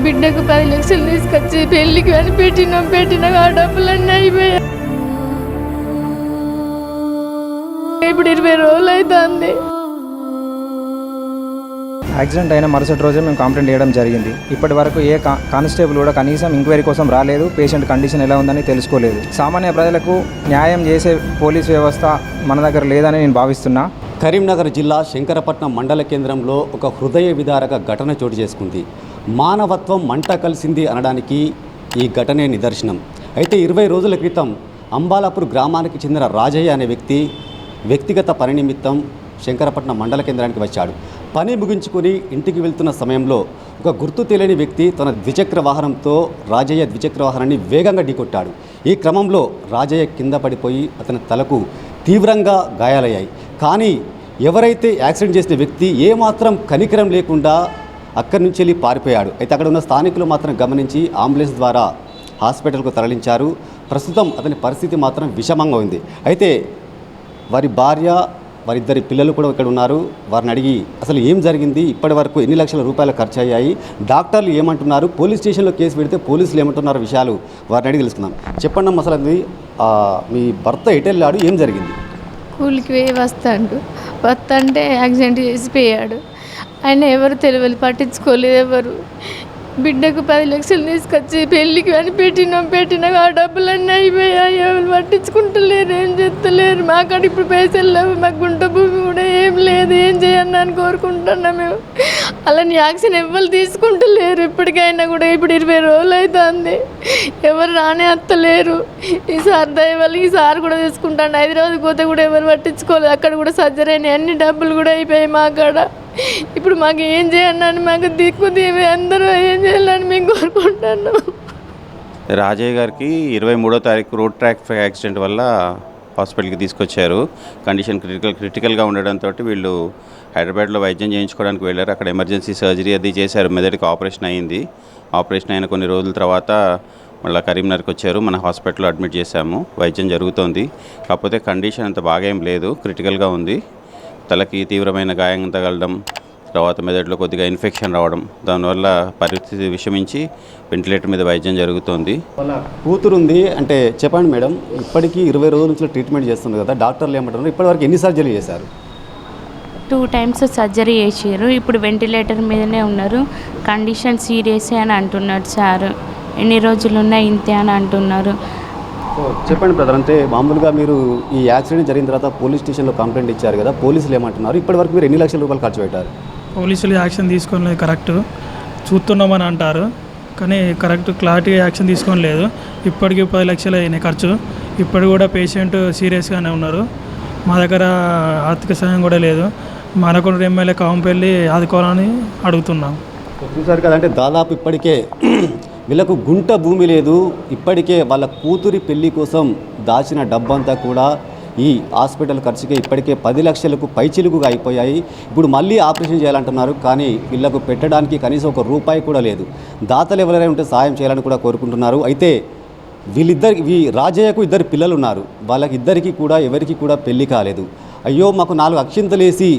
బిడ్డకు 10 లక్షలు తీసుకొచ్చి పెళ్ళికి అని పెట్టిన ఆ డబ్బులన్నీ అయిపోయాయి. ఇప్పుడు 20 రోజులు అవుతుంది. యాక్సిడెంట్ అయిన మరుసటి రోజే మేము కంప్లైంట్ చేయడం జరిగింది. ఇప్పటి వరకు ఏ కానిస్టేబుల్ కూడా కనీసం ఎంక్వైరీ కోసం రాలేదు. పేషెంట్ కండిషన్ ఎలా ఉందని తెలుసుకోలేదు. సామాన్య ప్రజలకు న్యాయం చేసే పోలీస్ వ్యవస్థ మన దగ్గర లేదని నేను భావిస్తున్నా. కరీంనగర్ జిల్లా శంకరపట్నం మండల కేంద్రంలో ఒక హృదయ విదారక ఘటన చోటు చేసుకుంది. మానవత్వం మంట కలిసింది అనడానికి ఈ ఘటనే నిదర్శనం. అయితే 20 రోజుల క్రితం అంబాలాపూర్ గ్రామానికి చెందిన రాజయ్య అనే వ్యక్తిగత పని నిమిత్తం శంకరపట్నం మండల కేంద్రానికి వచ్చాడు. పని ముగించుకొని ఇంటికి వెళ్తున్న సమయంలో ఒక గుర్తు తెలియని వ్యక్తి తన ద్విచక్ర వాహనంతో రాజయ్య ద్విచక్ర వాహనాన్ని వేగంగా ఢీకొట్టాడు. ఈ క్రమంలో రాజయ్య కింద పడిపోయి అతని తలకు తీవ్రంగా గాయాలయ్యాయి. కానీ ఎవరైతే యాక్సిడెంట్ చేసిన వ్యక్తి ఏమాత్రం కనికరం లేకుండా అక్కడి నుంచి వెళ్ళి పారిపోయాడు. అయితే అక్కడ ఉన్న స్థానికులు మాత్రం గమనించి అంబులెన్స్ ద్వారా హాస్పిటల్కు తరలించారు. ప్రస్తుతం అతని పరిస్థితి మాత్రం విషమంగా ఉంది. అయితే వారి భార్య, వారిద్దరి పిల్లలు కూడా ఇక్కడ ఉన్నారు. వారిని అడిగి అసలు ఏం జరిగింది, ఇప్పటి వరకు ఎన్ని లక్షల రూపాయలు ఖర్చు అయ్యాయి, డాక్టర్లు ఏమంటున్నారు, పోలీస్ స్టేషన్లో కేసు పెడితే పోలీసులు ఏమంటున్నారు విషయాలు వారిని అడిగి తెలుసుకుందాం. చెప్పండి అసలు అది మీ భర్త ఎటు వెళ్ళాడు, ఏం జరిగింది? కూలికి పోయి వస్తంటే యాక్సిడెంట్ చేసిపోయాడు. ఆయన ఎవరు తెలియదు, పట్టించుకోలేదు ఎవరు. బిడ్డకు 10 లక్షలు తీసుకొచ్చి పెళ్ళికి అని పెట్టిన ఆ డబ్బులన్నీ అయిపోయాయి. ఎవరు పట్టించుకుంటలేరు, ఏం చేస్తలేరు. మాకాడ ఇప్పుడు పైసలు లేవు, మాకు గుంట భూమి కూడా ఏం లేదు. ఏం చేయన్నా అని కోరుకుంటున్నాం మేము. అలాని యాక్షన్ ఎవరు తీసుకుంటలేరు. ఇప్పటికైనా కూడా ఇప్పుడు 20 రోజులు అవుతుంది. ఎవరు రానే అత్తలేరు. ఈసారి దయవల్ల ఈసారి కూడా తీసుకుంటాను. హైదరాబాద్కి పోతే కూడా ఎవరు పట్టించుకోలేదు. అక్కడ కూడా సర్జరీ అయినాయి, అన్ని డబ్బులు కూడా అయిపోయాయి మాకాడ. ఇప్పుడు మాకు ఏం చేయాలని, మాకు దిక్కు దీవి అందరూ ఏం చేయాలని మేము కోరుకుంటున్నాను. రాజయ్య గారికి 23వ తారీఖు రోడ్ ట్రాఫిక్ యాక్సిడెంట్ వల్ల హాస్పిటల్కి తీసుకొచ్చారు. కండిషన్ క్రిటికల్గా ఉండడంతో వీళ్ళు హైదరాబాద్లో వైద్యం చేయించుకోవడానికి వెళ్ళారు. అక్కడ ఎమర్జెన్సీ సర్జరీ అది చేశారు. మెదడుకి ఆపరేషన్ అయింది. ఆపరేషన్ అయిన కొన్ని రోజుల తర్వాత మళ్ళీ కరీంనగర్కి వచ్చారు. మన హాస్పిటల్లో అడ్మిట్ చేశాము. వైద్యం జరుగుతోంది. కాకపోతే కండిషన్ అంత బాగా ఏం లేదు, క్రిటికల్గా ఉంది. తలకి తీవ్రమైన గాయం తగలడం, తర్వాత మెదడులో కొద్దిగా ఇన్ఫెక్షన్ రావడం, దానివల్ల పరిస్థితి విషమించి వెంటిలేటర్ మీద వైద్యం జరుగుతోంది. వాళ్ళ కూతురు ఉంది అంటే చెప్పండి మేడం, ఇప్పటికీ 20 రోజుల నుంచి ట్రీట్మెంట్ చేస్తుంది కదా, డాక్టర్లు ఏమంటారు? ఇప్పటివరకు ఎన్ని సర్జరీ చేశారు? 2 times సర్జరీ చేసారు. ఇప్పుడు వెంటిలేటర్ మీదనే ఉన్నారు. కండిషన్ సీరియస్ అని అంటున్నారు సార్. ఎన్ని రోజులు ఉన్నా ఇంతే అని అంటున్నారు. చెప్పండి బ్రదర్, అంటే మామూలుగా మీరు ఈ యాక్సిడెంట్ జరిగిన తర్వాత పోలీస్ స్టేషన్లో కంప్లైంట్ ఇచ్చారు కదా, పోలీసులు ఏమంటున్నారు? ఇప్పటివరకు మీరు ఎన్ని లక్షల రూపాయలు ఖర్చు పెట్టారు? పోలీసులు యాక్షన్ తీసుకోలేదు, కరెక్ట్ చూస్తున్నామని అంటారు కానీ కరెక్ట్ క్లారిటీగా యాక్షన్ తీసుకోలేదు. ఇప్పటికీ 10 లక్షలు అయినాయి ఖర్చు. ఇప్పుడు కూడా పేషెంట్ సీరియస్గానే ఉన్నారు. మా దగ్గర ఆర్థిక సహాయం కూడా లేదు. మనకొండ ఎమ్మెల్యే కాంపెల్లి ఆదుకోవాలని అడుగుతున్నాం. చూసారు కదంటే దాదాపు ఇప్పటికే వీళ్ళకు గుంట భూమి లేదు. ఇప్పటికే వాళ్ళ కూతురి పెళ్లి కోసం దాచిన డబ్బంతా కూడా ఈ హాస్పిటల్ ఖర్చుకే ఇప్పటికే 10 లక్షలకు పైచిలుకుగా అయిపోయాయి. ఇప్పుడు మళ్ళీ ఆపరేషన్ చేయాలంటున్నారు. కానీ వీళ్ళకు పెట్టడానికి కనీసం ₹1 కూడా లేదు. దాతలు ఎవరైనా ఉంటే సాయం చేయాలని కూడా కోరుకుంటున్నారు. అయితే వీళ్ళిద్దరికి రాజయ్యకు 2 పిల్లలు ఉన్నారు. వాళ్ళకి ఇద్దరికి కూడా ఎవరికి కూడా పెళ్లి కాలేదు. అయ్యో మాకు 4 అక్షింతలేసి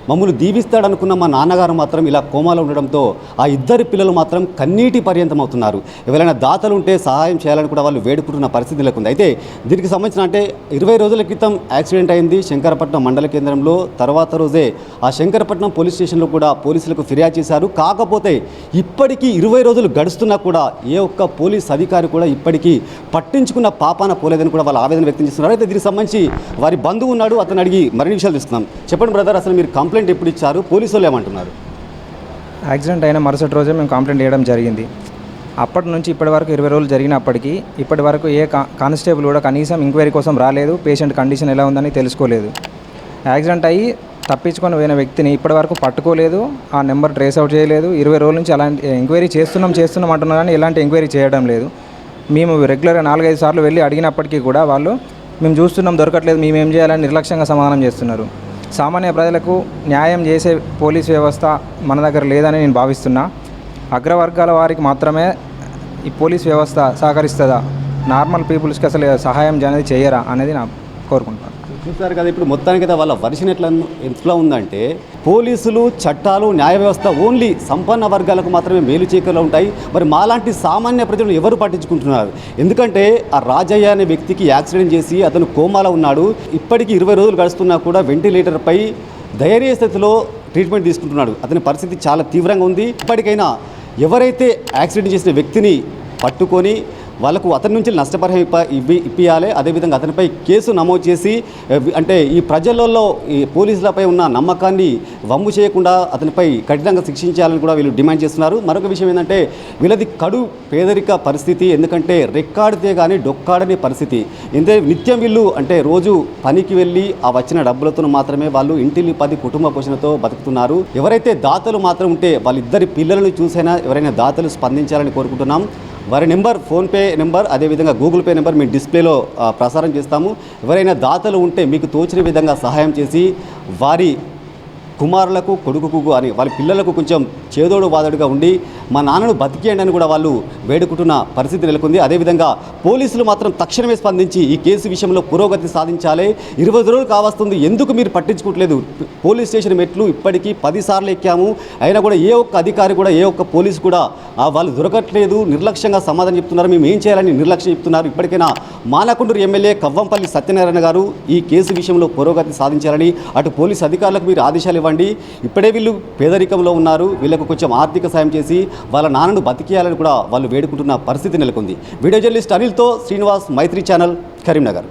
మమ్మల్ని దీవిస్తాడనుకున్న మా నాన్నగారు మాత్రం ఇలా కోమాలో ఉండడంతో ఆ 2 పిల్లలు మాత్రం కన్నీటి పర్యంతం అవుతున్నారు. ఎవరైనా దాతలు ఉంటే సహాయం చేయాలని కూడా వాళ్ళు వేడుకుంటున్న పరిస్థితి లేకుంది. అయితే దీనికి సంబంధించిన అంటే 20 రోజుల క్రితం యాక్సిడెంట్ అయింది శంకరపట్నం మండల కేంద్రంలో. తర్వాత రోజే ఆ శంకరపట్నం పోలీస్ స్టేషన్లో కూడా పోలీసులకు ఫిర్యాదు చేశారు. కాకపోతే ఇప్పటికీ 20 రోజులు గడుస్తున్నా కూడా ఏ ఒక్క పోలీస్ అధికారి కూడా ఇప్పటికీ పట్టించుకున్న పాపాన పోలేదని కూడా వాళ్ళు ఆవేదన వ్యక్తం చేస్తున్నారు. అయితే దీనికి సంబంధించి వారి బంధువు ఉన్నాడు, అతను అడిగి మరిన్ని విషయాలు తెలుసుకుందాం. చెప్పండి బ్రదర్, అసలు మీరు కంప్లైంట్ ఎప్పుడు ఇచ్చారు, పోలీసులు ఏమంటున్నారు? యాక్సిడెంట్ అయిన మరుసటి రోజే మేము కంప్లైంట్ చేయడం జరిగింది. అప్పటి నుంచి ఇప్పటి వరకు 20 రోజులు జరిగినప్పటికీ ఇప్పటి వరకు ఏ కానిస్టేబుల్ కూడా కనీసం ఎంక్వైరీ కోసం రాలేదు. పేషెంట్ కండిషన్ ఎలా ఉందని తెలుసుకోలేదు. యాక్సిడెంట్ అయ్యి తప్పించుకొని పోయిన వ్యక్తిని ఇప్పటి వరకు పట్టుకోలేదు, ఆ నెంబర్ ట్రేస్ అవుట్ చేయలేదు. 20 రోజుల నుంచి అలాంటి ఎంక్వైరీ చేస్తున్నాం అంటున్నారు కానీ ఎలాంటి ఎంక్వైరీ చేయడం లేదు. మేము రెగ్యులర్గా 4-5 సార్లు వెళ్ళి అడిగినప్పటికీ కూడా వాళ్ళు మేము చూస్తున్నాం దొరకట్లేదు, మేము ఏం చేయాలని నిర్లక్ష్యంగా సమాధానం చేస్తున్నారు. సామాన్య ప్రజలకు న్యాయం చేసే పోలీస్ వ్యవస్థ మన దగ్గర లేదని నేను భావిస్తున్నా. అగ్రవర్గాల వారికి మాత్రమే ఈ పోలీస్ వ్యవస్థ సహకరిస్తుందా, నార్మల్ పీపుల్స్కి అసలు సహాయం అనేది చేయరా అనేది నా కోరుకుంటున్నాను. చూస్తారు కదా, ఇప్పుడు మొత్తానికైతే వాళ్ళ వర్షన్ ఎట్లా ఉందంటే పోలీసులు, చట్టాలు, న్యాయ వ్యవస్థ ఓన్లీ సంపన్న వర్గాలకు మాత్రమే మేలు చేకూరులో ఉంటాయి. మరి మాలాంటి సామాన్య ప్రజలు ఎవరు పట్టించుకుంటున్నారు? ఎందుకంటే ఆ రాజయ్య అనే వ్యక్తికి యాక్సిడెంట్ చేసి అతను కోమాలో ఉన్నాడు. ఇప్పటికీ 20 రోజులు గడుస్తున్నా కూడా వెంటిలేటర్పై దయనీయ స్థితిలో ట్రీట్మెంట్ తీసుకుంటున్నాడు. అతని పరిస్థితి చాలా తీవ్రంగా ఉంది. ఇప్పటికైనా ఎవరైతే యాక్సిడెంట్ చేసిన వ్యక్తిని పట్టుకొని వాళ్ళకు అతని నుంచి నష్టపరిహారం ఇప్పియాలి. అదేవిధంగా అతనిపై కేసు నమోదు చేసి అంటే ఈ ప్రజలలో ఈ పోలీసులపై ఉన్న నమ్మకాన్ని వమ్ము చేయకుండా అతనిపై కఠినంగా శిక్షించాలని కూడా వీళ్ళు డిమాండ్ చేస్తున్నారు. మరొక విషయం ఏంటంటే వీళ్ళది కడు పేదరిక పరిస్థితి. ఎందుకంటే రెక్కాడితే కానీ డొక్కాడని పరిస్థితి. ఎందుకంటే నిత్యం వీళ్ళు అంటే రోజు పనికి వెళ్ళి ఆ వచ్చిన డబ్బులతో మాత్రమే వాళ్ళు ఇంటిల్లి 10 కుటుంబ పోషణతో బతుకుతున్నారు. ఎవరైతే దాతలు మాత్రం ఉంటే వాళ్ళిద్దరి పిల్లలను చూసైనా ఎవరైనా దాతలు స్పందించాలని కోరుకుంటున్నాం. వారి నెంబర్, ఫోన్పే నెంబర్, అదేవిధంగా గూగుల్ పే నెంబర్ మీ డిస్ప్లేలో ప్రసారం చేస్తాము. ఎవరైనా దాతలు ఉంటే మీకు తోచిన విధంగా సహాయం చేసి వారి కుమారులకు, కొడుకుకు అని వాళ్ళ పిల్లలకు కొంచెం చేదోడు వాదోడుగా ఉండి మా నాన్నను బతికేయండి అని కూడా వాళ్ళు వేడుకుంటున్న పరిస్థితి నెలకొంది. అదేవిధంగా పోలీసులు మాత్రం తక్షణమే స్పందించి ఈ కేసు విషయంలో పురోగతి సాధించాలి. 20 రోజులు కావస్తుంది, ఎందుకు మీరు పట్టించుకోవట్లేదు? పోలీస్ స్టేషన్ మెట్లు ఇప్పటికీ 10 సార్లు ఎక్కాము, అయినా కూడా ఏ ఒక్క అధికారి కూడా, ఏ ఒక్క పోలీసు కూడా వాళ్ళు దొరకట్లేదు, నిర్లక్ష్యంగా సమాధానం చెప్తున్నారు. మేము ఏం చేయాలని నిర్లక్ష్యం చెప్తున్నారు. ఇప్పటికైనా మానకొండూరు ఎమ్మెల్యే కవ్వంపల్లి సత్యనారాయణ గారు ఈ కేసు విషయంలో పురోగతి సాధించాలని అటు పోలీసు అధికారులకు మీరు ఆదేశాలు ఇవ్వండి. ఇప్పుడే వీళ్ళు పేదరికంలో ఉన్నారు, వీళ్ళకు కొంచెం ఆర్థిక సాయం చేసి వాళ్ళ నాన్నను బతికేయాలని కూడా వాళ్ళు వేడుకుంటున్న పరిస్థితి నెలకొంది. వీడియో జర్నలిస్ట్ అనిల్తో శ్రీనివాస్, మైత్రి ఛానల్, కరీంనగర్.